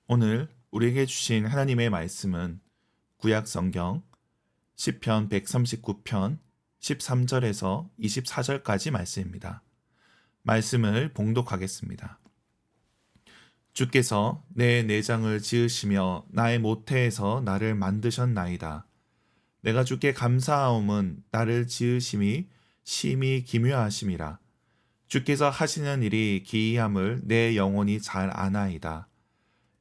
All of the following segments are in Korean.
오늘 우리에게 주신 하나님의 말씀은 구약 성경 시편 139편 13절에서 24절까지 말씀입니다. 말씀을 봉독하겠습니다. 주께서 내 내장을 지으시며 나의 모태에서 나를 만드셨나이다. 내가 주께 감사하옴은 나를 지으심이 심히 기묘하심이라. 주께서 하시는 일이 기이함을 내 영혼이 잘 아나이다.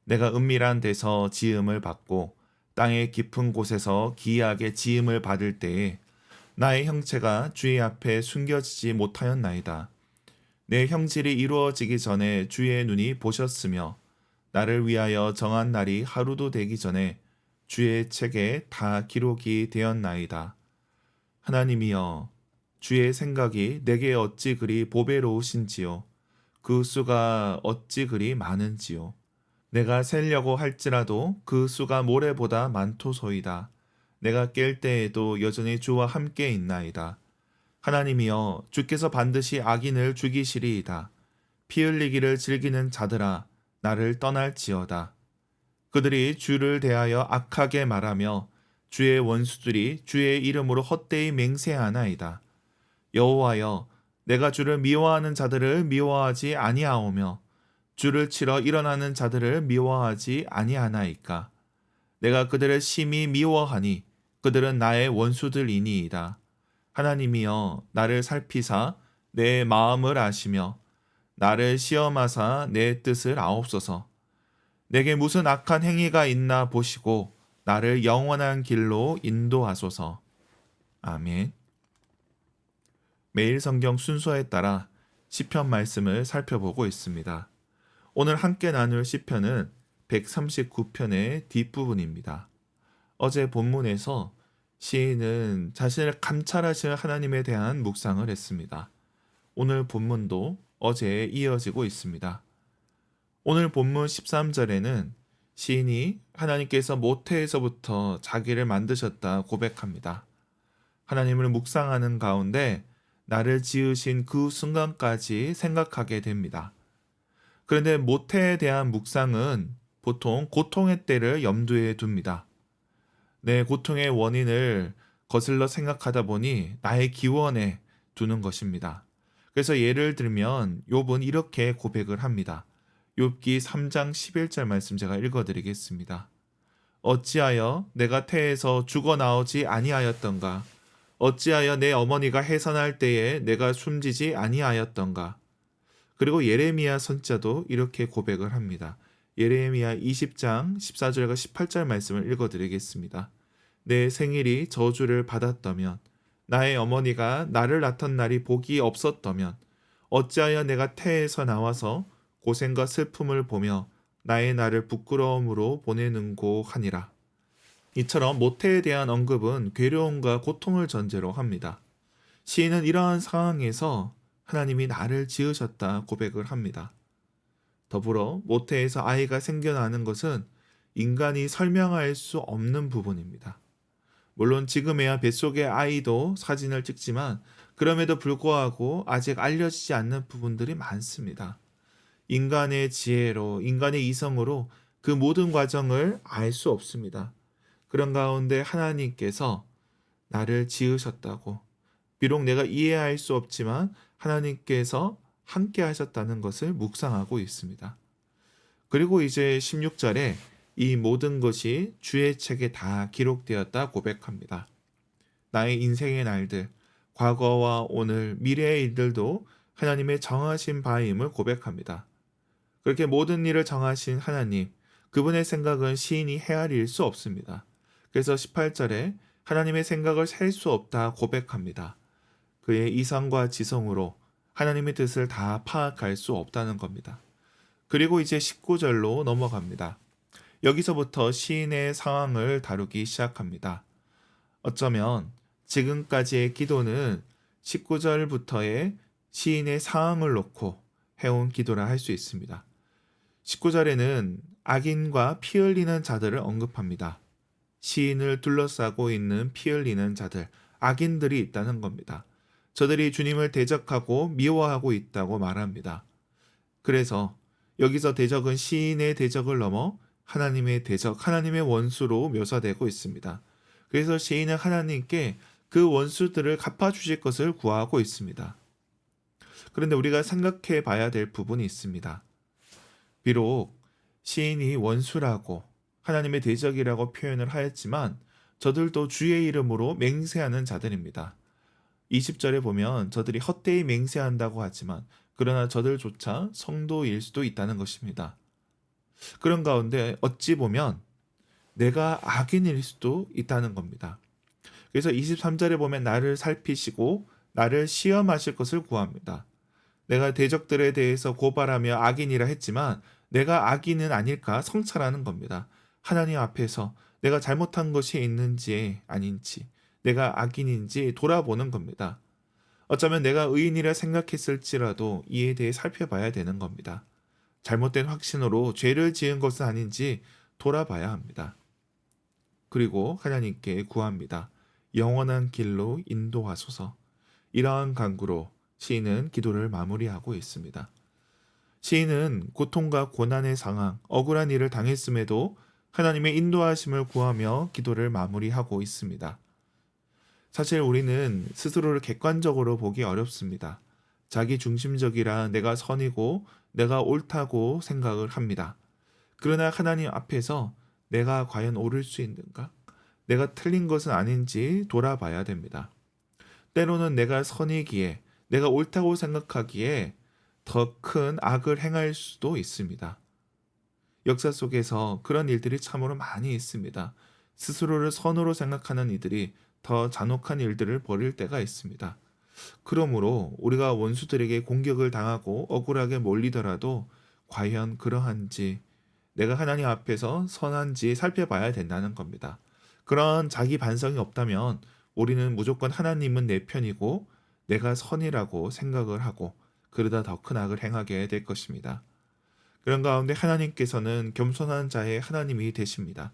내가 은밀한 데서 지음을 받고 땅의 깊은 곳에서 기이하게 지음을 받을 때에 나의 형체가 주의 앞에 숨겨지지 못하였나이다. 내 형질이 이루어지기 전에 주의 눈이 보셨으며 나를 위하여 정한 날이 하루도 되기 전에 주의 책에 다 기록이 되었나이다. 하나님이여, 주의 생각이 내게 어찌 그리 보배로우신지요. 그 수가 어찌 그리 많은지요. 내가 세려고 할지라도 그 수가 모래보다 많도소이다. 내가 깰 때에도 여전히 주와 함께 있나이다. 하나님이여, 주께서 반드시 악인을 죽이시리이다. 피 흘리기를 즐기는 자들아, 나를 떠날지어다. 그들이 주를 대하여 악하게 말하며 주의 원수들이 주의 이름으로 헛되이 맹세하나이다. 여호와여, 내가 주를 미워하는 자들을 미워하지 아니하오며 주를 치러 일어나는 자들을 미워하지 아니하나이까. 내가 그들을 심히 미워하니 그들은 나의 원수들이니이다. 하나님이여, 나를 살피사 내 마음을 아시며 나를 시험하사 내 뜻을 아옵소서. 내게 무슨 악한 행위가 있나 보시고 나를 영원한 길로 인도하소서. 아멘. 매일 성경 순서에 따라 시편 말씀을 살펴보고 있습니다. 오늘 함께 나눌 시편은 139편의 뒷부분입니다. 어제 본문에서 시인은 자신을 감찰하실 하나님에 대한 묵상을 했습니다. 오늘 본문도 어제에 이어지고 있습니다. 오늘 본문 13절에는 시인이 하나님께서 모태에서부터 자기를 만드셨다 고백합니다. 하나님을 묵상하는 가운데 나를 지으신 그 순간까지 생각하게 됩니다. 그런데 모태에 대한 묵상은 보통 고통의 때를 염두에 둡니다. 내 고통의 원인을 거슬러 생각하다 보니 나의 기원에 두는 것입니다. 그래서 예를 들면 욥은 이렇게 고백을 합니다. 욥기 3장 11절 말씀 제가 읽어드리겠습니다. 어찌하여 내가 태에서 죽어 나오지 아니하였던가? 어찌하여 내 어머니가 해산할 때에 내가 숨지지 아니하였던가? 그리고 예레미야 선자도 이렇게 고백을 합니다. 예레미야 20장 14절과 18절 말씀을 읽어드리겠습니다. 내 생일이 저주를 받았다면, 나의 어머니가 나를 낳던 날이 복이 없었다면, 어찌하여 내가 태에서 나와서 고생과 슬픔을 보며 나의 날을 부끄러움으로 보내는고 하니라. 이처럼 모태에 대한 언급은 괴로움과 고통을 전제로 합니다. 시인은 이러한 상황에서 하나님이 나를 지으셨다 고백을 합니다. 더불어 모태에서 아이가 생겨나는 것은 인간이 설명할 수 없는 부분입니다. 물론 지금에야 뱃속의 아이도 사진을 찍지만 그럼에도 불구하고 아직 알려지지 않는 부분들이 많습니다. 인간의 지혜로, 인간의 이성으로 그 모든 과정을 알 수 없습니다. 그런 가운데 하나님께서 나를 지으셨다고, 비록 내가 이해할 수 없지만 하나님께서 함께 하셨다는 것을 묵상하고 있습니다. 그리고 이제 16절에 이 모든 것이 주의 책에 다 기록되었다 고백합니다. 나의 인생의 날들, 과거와 오늘, 미래의 일들도 하나님의 정하신 바임을 고백합니다. 그렇게 모든 일을 정하신 하나님, 그분의 생각은 시인이 헤아릴 수 없습니다. 그래서 18절에 하나님의 생각을 셀 수 없다 고백합니다. 그의 이성과 지성으로 하나님의 뜻을 다 파악할 수 없다는 겁니다. 그리고 이제 19절로 넘어갑니다. 여기서부터 시인의 상황을 다루기 시작합니다. 어쩌면 지금까지의 기도는 19절부터의 시인의 상황을 놓고 해온 기도라 할 수 있습니다. 19절에는 악인과 피 흘리는 자들을 언급합니다. 시인을 둘러싸고 있는 피 흘리는 자들, 악인들이 있다는 겁니다. 저들이 주님을 대적하고 미워하고 있다고 말합니다. 그래서 여기서 대적은 시인의 대적을 넘어 하나님의 대적, 하나님의 원수로 묘사되고 있습니다. 그래서 시인은 하나님께 그 원수들을 갚아주실 것을 구하고 있습니다. 그런데 우리가 생각해 봐야 될 부분이 있습니다. 비록 시인이 원수라고 하나님의 대적이라고 표현을 하였지만 저들도 주의 이름으로 맹세하는 자들입니다. 20절에 보면 저들이 헛되이 맹세한다고 하지만 그러나 저들조차 성도일 수도 있다는 것입니다. 그런 가운데 어찌 보면 내가 악인일 수도 있다는 겁니다. 그래서 23절에 보면 나를 살피시고 나를 시험하실 것을 구합니다. 내가 대적들에 대해서 고발하며 악인이라 했지만 내가 악인은 아닐까 성찰하는 겁니다. 하나님 앞에서 내가 잘못한 것이 있는지 아닌지, 내가 악인인지 돌아보는 겁니다. 어쩌면 내가 의인이라 생각했을지라도 이에 대해 살펴봐야 되는 겁니다. 잘못된 확신으로 죄를 지은 것은 아닌지 돌아봐야 합니다. 그리고 하나님께 구합니다. 영원한 길로 인도하소서. 이러한 간구로 시인은 기도를 마무리하고 있습니다. 시인은 고통과 고난의 상황, 억울한 일을 당했음에도 하나님의 인도하심을 구하며 기도를 마무리하고 있습니다. 사실 우리는 스스로를 객관적으로 보기 어렵습니다. 자기 중심적이라 내가 선이고 내가 옳다고 생각을 합니다. 그러나 하나님 앞에서 내가 과연 옳을 수 있는가? 내가 틀린 것은 아닌지 돌아봐야 됩니다. 때로는 내가 선이기에, 내가 옳다고 생각하기에 더 큰 악을 행할 수도 있습니다. 역사 속에서 그런 일들이 참으로 많이 있습니다. 스스로를 선으로 생각하는 이들이 더 잔혹한 일들을 벌일 때가 있습니다. 그러므로 우리가 원수들에게 공격을 당하고 억울하게 몰리더라도 과연 그러한지, 내가 하나님 앞에서 선한지 살펴봐야 된다는 겁니다. 그런 자기 반성이 없다면 우리는 무조건 하나님은 내 편이고 내가 선이라고 생각을 하고 그러다 더 큰 악을 행하게 될 것입니다. 그런 가운데 하나님께서는 겸손한 자의 하나님이 되십니다.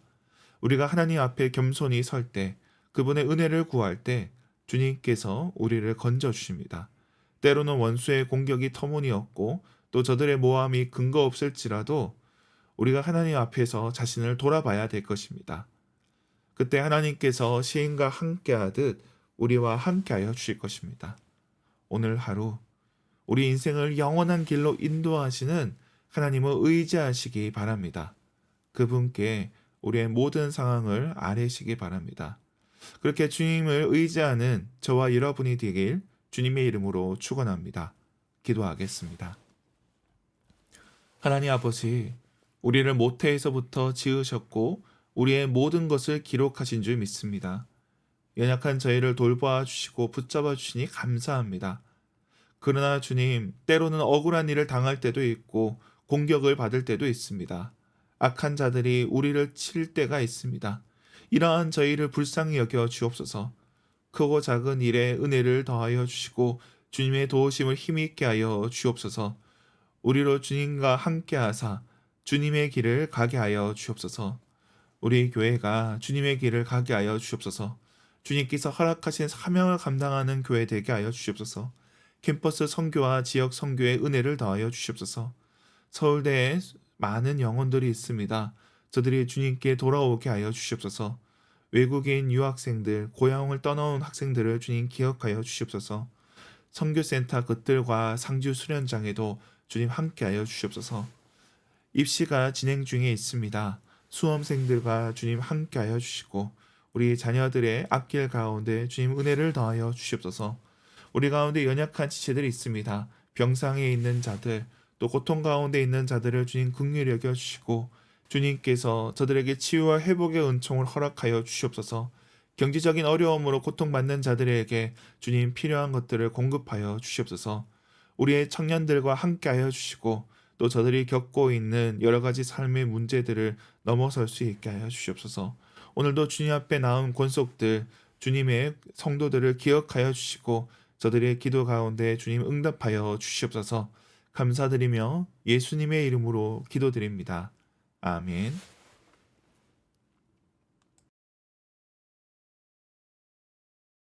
우리가 하나님 앞에 겸손히 설 때, 그분의 은혜를 구할 때 주님께서 우리를 건져주십니다. 때로는 원수의 공격이 터무니없고 또 저들의 모함이 근거 없을지라도 우리가 하나님 앞에서 자신을 돌아봐야 될 것입니다. 그때 하나님께서 시인과 함께하듯 우리와 함께하여 주실 것입니다. 오늘 하루 우리 인생을 영원한 길로 인도하시는 하나님을 의지하시기 바랍니다. 그분께 우리의 모든 상황을 아뢰시기 바랍니다. 그렇게 주님을 의지하는 저와 여러분이 되길 주님의 이름으로 축원합니다. 기도하겠습니다. 하나님 아버지, 우리를 모태에서부터 지으셨고 우리의 모든 것을 기록하신 줄 믿습니다. 연약한 저희를 돌봐 주시고 붙잡아 주시니 감사합니다. 그러나 주님, 때로는 억울한 일을 당할 때도 있고 공격을 받을 때도 있습니다. 악한 자들이 우리를 칠 때가 있습니다. 이러한 저희를 불쌍히 여겨 주옵소서. 크고 작은 일에 은혜를 더하여 주시고 주님의 도우심을 힘있게 하여 주옵소서. 우리로 주님과 함께 하사 주님의 길을 가게 하여 주옵소서. 우리 교회가 주님의 길을 가게 하여 주옵소서. 주님께서 허락하신 사명을 감당하는 교회 되게 하여 주옵소서. 캠퍼스 선교와 지역 선교에 은혜를 더하여 주옵소서. 서울대에 많은 영혼들이 있습니다. 저들이 주님께 돌아오게 하여 주옵소서. 외국인 유학생들, 고향을 떠나온 학생들을 주님 기억하여 주옵소서. 선교센터 그들과 상주 수련장에도 주님 함께하여 주옵소서. 입시가 진행 중에 있습니다. 수험생들과 주님 함께하여 주시고 우리 자녀들의 앞길 가운데 주님 은혜를 더하여 주옵소서. 우리 가운데 연약한 지체들이 있습니다. 병상에 있는 자들, 또 고통 가운데 있는 자들을 주님 긍휼히 여겨 주시고 주님께서 저들에게 치유와 회복의 은총을 허락하여 주시옵소서. 경제적인 어려움으로 고통받는 자들에게 주님 필요한 것들을 공급하여 주시옵소서. 우리의 청년들과 함께하여 주시고 또 저들이 겪고 있는 여러 가지 삶의 문제들을 넘어설 수 있게 하여 주시옵소서. 오늘도 주님 앞에 나온 권속들, 주님의 성도들을 기억하여 주시고 저들의 기도 가운데 주님 응답하여 주시옵소서. 감사드리며 예수님의 이름으로 기도드립니다. 아멘.